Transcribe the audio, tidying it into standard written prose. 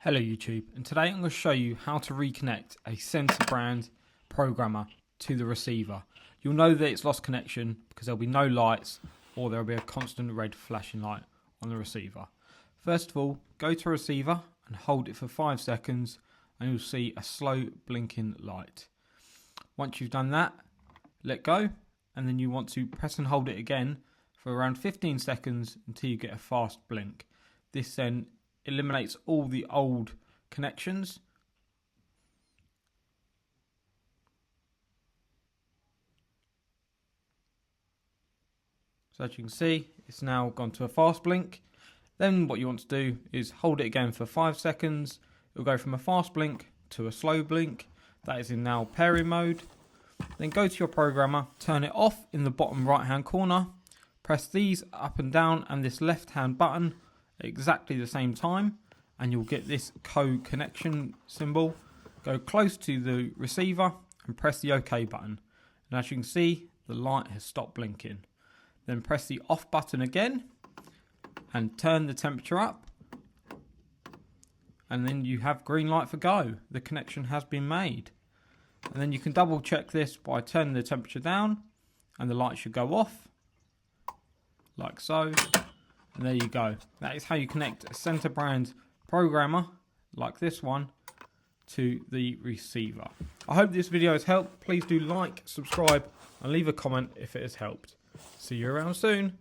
Hello YouTube, and today I'm going to show you how to reconnect a center brand programmer to the receiver. You'll know that it's lost connection because there'll be no lights or there'll be a constant red flashing light on the receiver. First of all, go to receiver and hold it for 5 seconds and you'll see a slow blinking light. Once you've done that, let go, and then you want to press and hold it again for around 15 seconds until you get a fast blink. This then eliminates all the old connections. So as you can see, it's now gone to a fast blink. Then what you want to do is hold it again for 5 seconds. It'll go from a fast blink to a slow blink. That is in now pairing mode. Then go to your programmer, turn it off in the bottom right hand corner. Press these up and down and this left hand button at exactly the same time, and you'll get this co-connection symbol. Go close to the receiver and press the OK button. And as you can see, the light has stopped blinking. Then press the off button again and turn the temperature up. And then you have green light for go. The connection has been made. And then you can double check this by turning the temperature down and the light should go off, like so. And there you go. That is how you connect a center brand programmer like this one to the receiver. I hope this video has helped. Please do like, subscribe and leave a comment if it has helped. See you around soon.